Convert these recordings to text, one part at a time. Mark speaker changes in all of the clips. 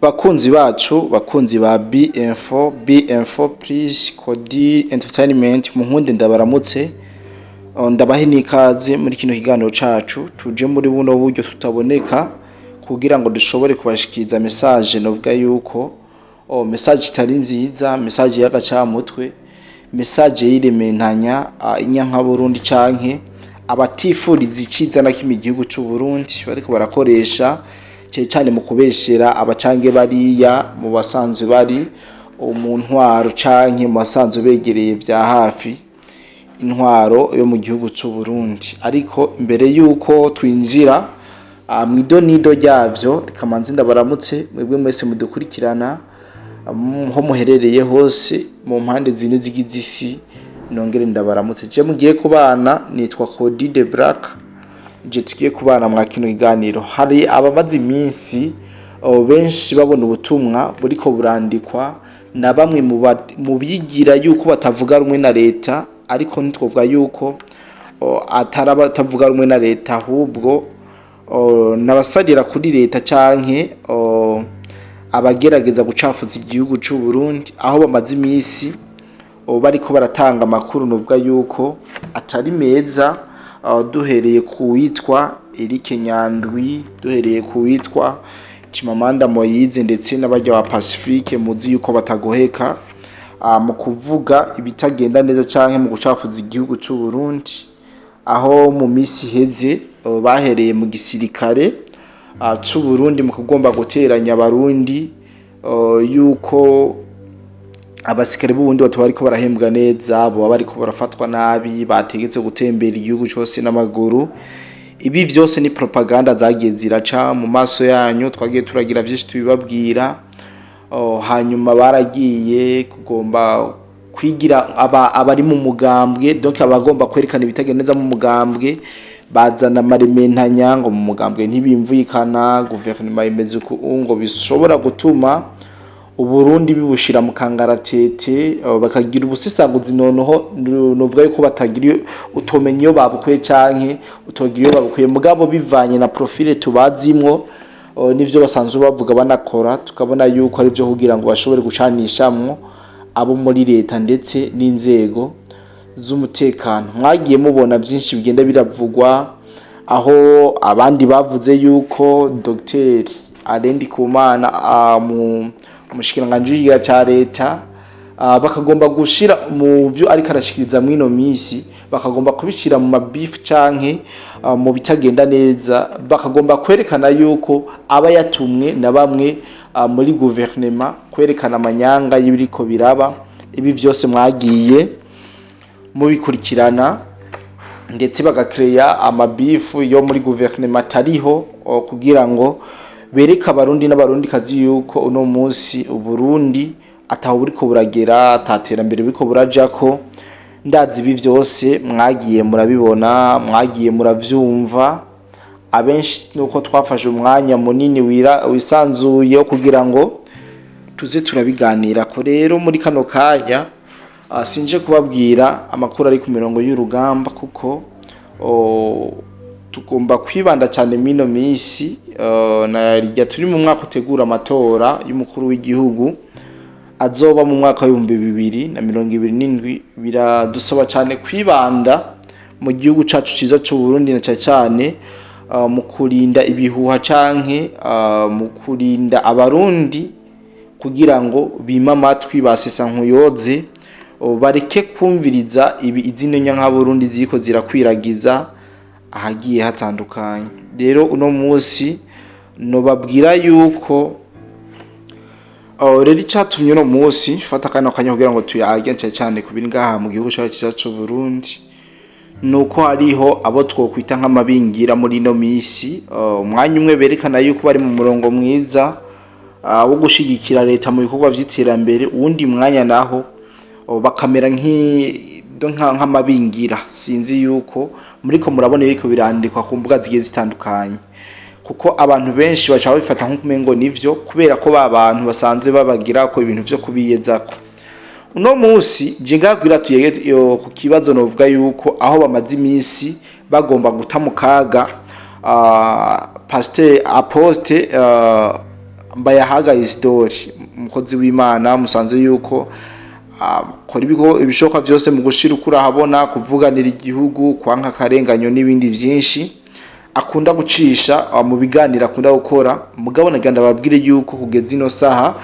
Speaker 1: Bakunzi bacu, bakunzi ba B-Info please Kodi Entertainment, munkunde ndabaramutse, ndabahe n'ikaze muri kino kiganiro cacu. Tuje muri buno buryo tutaboneka kugira ngo dushobore kubashikiriza message novuga yuko message itari nziza, message y'agacamutwe, message y'irementanya inyanka Burundi canke abatifuriza iciza na kimwe igihugu c'u Burundi bariko barakoresha cyane mu kubeshera abacange bariya mu basanzwe bari mu ntwaro canke mu basanzwe begereye vya hafi intwaro yo mu gihugu c'u Burundi. Ariko imbere yuko twinjira mw'idonido ryavyo, reka manzi ndabaramutse mwebwe mwese mudukurikirana ho muherereye hose mu mpande zine zigize isi, nongere ndabaramutse. Je mugiye kubana nitwa Kodi the Black, je tugiye kubana mwa kino kiganiro. Hari abamaze iminsi benshi babona ubutumwa buriko burandikwa na bamwe mu bigira yuko batavuga rumwe na leta, ariko ntitwovuga yuko atarabatavuga rumwe na leta, ahubwo nabasadira kuri leta canke abagerageza gucafuza igihugu c'u Burundi, aho bamaze iminsi bariko baratanga amakuru novuga yuko atari meza, duhereye ku witwa Eric Nyandwi, duhereye ku witwa Chimamanda Moyize ndetse n'abarya wa Pacifique, muzi yuko batagoheka mu kuvuga ibitagenda neza canke mu gucafuza igihugu c'u Burundi, aho mu misi heze bahereye mu gisirikare c'u Burundi mu kugomba guteranya abarundi yuko abasikare b'ubundi bariko barahembwa neza, bo bariko barafatwa nabi, bategetse gutembera igihugu cyose n'amaguru. Ibi vyose ni propaganda zagiye ziraca mu maso yanyu, twagiye turagira vyinshi tubibabwira. Hanyuma baragiye kugomba kwigira abari mu mugambwe, donc abagomba kwerekana ibitagenda neza mu mugambwe, bazana marimentanya ngo mu mugambwe ntibimvuyikana, guverinoma imeze ngo bishobora gutuma Uburundi bibushira mu kangaratete, bakagira ubusisanguzi noneho novuga yuko batagira utomenye iyo babukuye canke utogira iyo babukuye, mugabo bivanye na profile tubazimwo nivyo basanzwe bavuga banakora, tukabona yuko ari byo kugira ngo bashobore gucanishamwo abo muri leta ndetse n'inzego z'umutekano. Mwagiye mubona byinshi bigenda biravugwa, aho abandi bavuze yuko Dr Arendi Kumana umushikiranganji ca leta bakagomba gushira mu vyo ariko arashikiriza mwino misi, bakagomba kubishira mu mabifu canke mu bitagenda neza, bakagomba kwerekana yuko aba yatumwe na bamwe muri guverinoma kwerekana amanyanga y'ibiriko biraba. Ibi vyose mwagiye mubikurikirana, ndetse bagakreya amabifu yo muri guverinoma atariho, kugira ngo bereka abarundi n'abarundi kazi yuko uno munsi Uburundi ataho buriko buragera, ataterambere buriko burajako. Ndazi ibi vyose mwagiye murabibona, mwagiye muravyumva. Abenshi nuko twafashe umwanya munini wisanzuye kugira ngo tuze turabiganira ko. Rero muri kano kanya sinje kubabwira amakuru ari ku mirongo y'urugamba, kuko tugomba kwibanda cyane mino misi na turi mu mwaka utegura amatora y'umukuru w'igihugu azoba mu mwaka wa 2027. Biradusaba cyane kwibanda mu gihugu cacu ciza c'u Burundi, na cyane mu kurinda ibihuha canke mu kurinda abarundi kugira ngo bima amatwi basesa nkuyoze, bareke kumviriza izino nyanka Burundi ziko zirakwiragiza ahagiye hatandukanye. Rero uno munsi nobabwira yuko rero icatumye uno munsi fata kana kanya kugira ngo tuyage cyane kubiri ngaha mu gihugu cyacu c'u Burundi, nuko hariho abo twokwita nk'amabingira muri no misi. Umwanya umwe berekana yuko bari mu murongo mwiza wo gushigikira leta mu bikorwa vy'iterambere, uwundi mwanya naho bakamera nk'amabingira. Sinzi yuko muriko murabona yuko birandikwa ku mbuga zigiye zitandukanye, kuko abantu benshi baca babifata nk'ukumengo nivyo, kubera ko babantu basanze babagira ko ibintu vyo kubiyezako. Uno munsi je ngagwira tuyege ku kibazo novuga yuko aho bamaze iminsi bagomba guta mu kaga Pasteur Aposte Mbayahaga Isidori, umukozi w'Imana musanze yuko kora ibishoboka byose mu gushira ukuri ahabona, kuvuganira igihugu, kwanka akarenganyo n'ibindi byinshi akunda gucisha mu biganiro akunda gukora. Mugabo naganda babwire yuko kugeza ino saha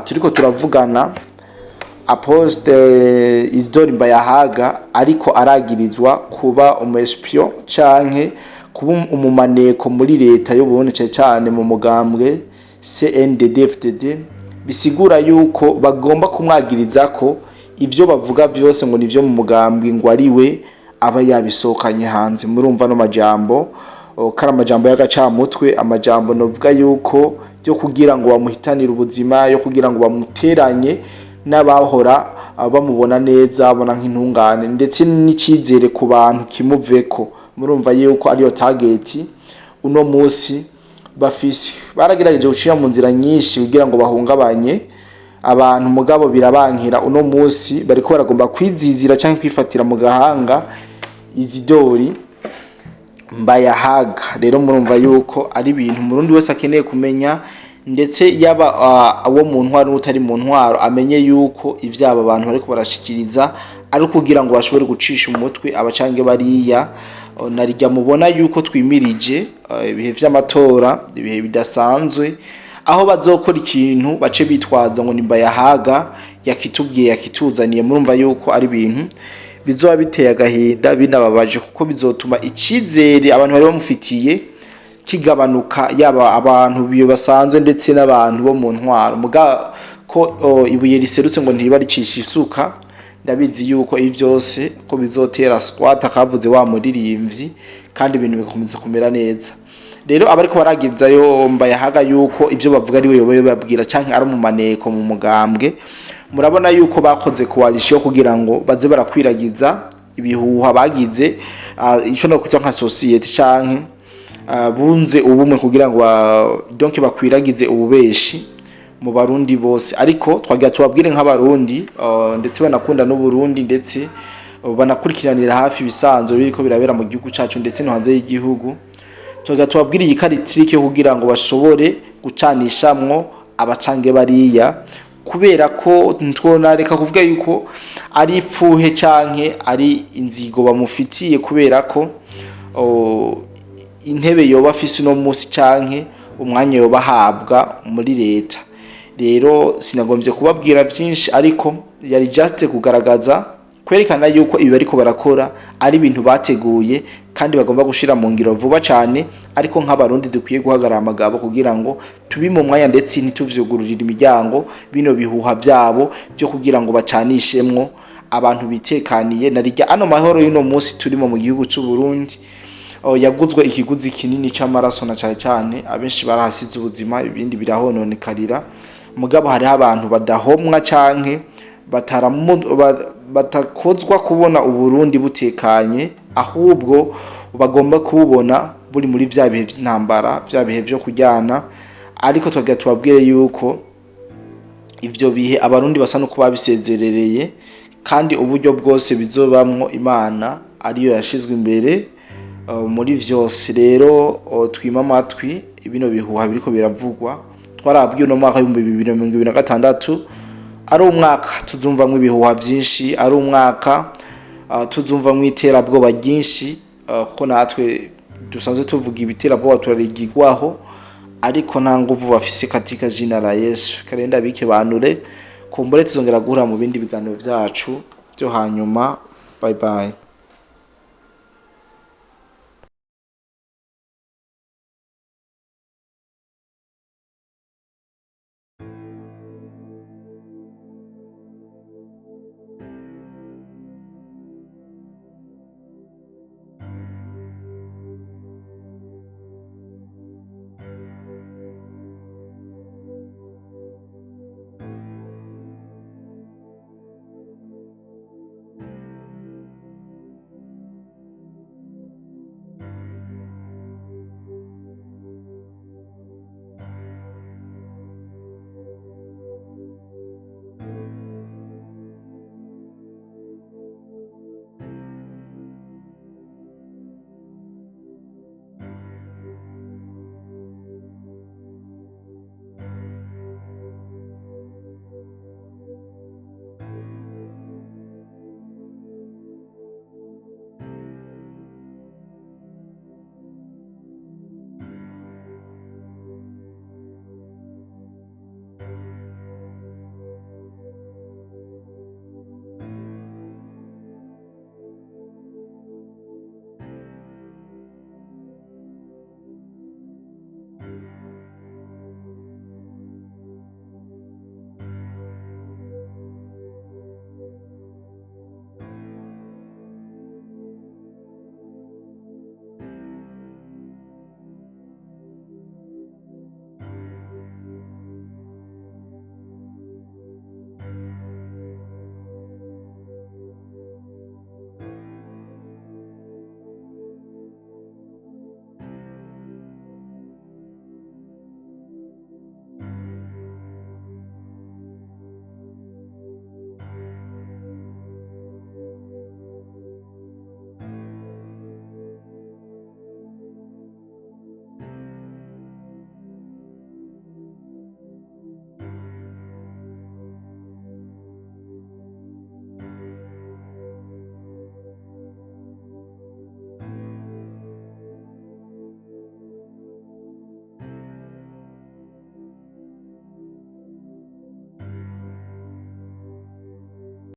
Speaker 1: turiko turavugana Apostle Isidori Mbayahaga ariko aragirizwa kuba umu-espion canke kuba umumaneko muri leta y'Uburundi cyane mu mugambwe CNDD-FDD, bisigura yuko bagomba kumwagiriza ko ivyo bavuga byose ngo nivyo mu mugambwe ngo ariwe aba yabisohokanye hanze. Murumva no majambo kara amajambo y'agacamutwe, amajambo novuga yuko byo kugira ngo bamuhitanire ubuzima, yo kugira ngo bamuteranye n'abahora bamubona neza, abona nk'intungane ndetse n'icizere ku bantu kimuveko. Murumva yuko ariyo target uno munsi bafise. Baragerageje gucira mu nzira nyinshi kugira ngo bahungabanye abantu, mugabo birabankira. Uno munsi bariko baragomba kwizizira cyangwa kwifatira mu gahanga Isidori Mbayahaga. Rero murumva yuko ari ibintu Murundi wese akeneye kumenya, ndetse yaba abo mu ntwaro n'utari mu ntwaro amenye yuko ivyaba abantu bariko barashikiriza ari kugira ngo bashobore gucisha umutwe abacange bariya. Narijya mubona yuko twimirije ibihe vy'amatora, ibihe bidasanzwe, aho bazokora ikintu bace bitwaza ngo ni Mbayahaga yakitubwiye yakituzaniye. Murumva yuko ari ibintu bizoba biteye agahinda binababaje, kuko bizotuma icizere abantu bari bamufitiye kigabanuka, yaba abantu biyo basanzwe ndetse n'abantu bo mu ntwaro. Muga ko ibuye riserutse ngo ntiriba ricisha isuka, ndabizi yuko ibi byose ko bizotera squat akavuze wa muririmbyi, kandi ibintu bikomeza kumera neza. Rero abariko baragiriza yo Mbayahaga yuko ivyo bavuga ari we yoboye babwira canke ari mu maneko mu mugambwe, murabona yuko bakoze coalition kugira ngo baze barakwiragiza ibihuha bagize ico no kuca nka society canke bunze ubumwe kugira ngo donc bakwiragize ububeshi mu Barundi bose. Ariko twagira tubabwire nk'abarundi ndetse banakunda no Burundi, ndetse banakurikiranira hafi ibisanzwe biriko birabera mu gihugu cacu ndetse no hanze y'igihugu. Twagira tubabwire iyi karitrike kugira ngo bashobore gucanishamwo abacange bariya, kubera ko ntwonareka kuvuga yuko ari ipfuhe canke ari inzigo bamufitiye, kubera ko intebe yoba afise no musi canke umwanya yoba ahabwa muri leta. Rero sinagombye kubabwira byinshi, ariko yari just kugaragaza kwerekana yuko ibi bariko barakora ari ibintu bateguye kandi bagomba gushira mu ngiro vuba cyane. Ariko nk'abarundi dukwiye guhagarara amagabo kugira ngo tubi mu mwanya ndetse ntituvyugururira imiryango bino bihuha byabo byo kugira ngo bacanishemwo abantu bitekaniye. Narijya ano mahoro y'uno munsi turimo mu gihugu cy'u Burundi yaguzwe ikiguzi kinini cy'amaraso, na cyane abenshi barahasize ubuzima, ibindi birahononekarira. Mugabo hari abantu badahomwa canke batakozwa kubona Uburundi butekanye, ahubwo bagomba kububona buri muri vya bihe vy'intambara, vya bihe vyo kujyana. Ariko twagira tubabwire yuko ivyo bihe abarundi basa no kuba bisezerereye, kandi uburyo bwose bizobamwo Imana ariyo yashizwe imbere muri vyose. Rero twima amatwi ibino bihuha biriko biravugwa. Twarabwiye no mwaka w'2026 ari umwaka tuzumvamwo ibihuha byinshi, ari umwaka tuzumvamwo iterabwoba ryinshi, kuko natwe dusanzwe tuvuga ibiterabwoba turarigigwaho, ariko nta nguvu bafise katika jina la Yesu. Karenda bike banure kumbure tuzongera guhura mu bindi biganiro vyacu byo hanyuma. Bye bye.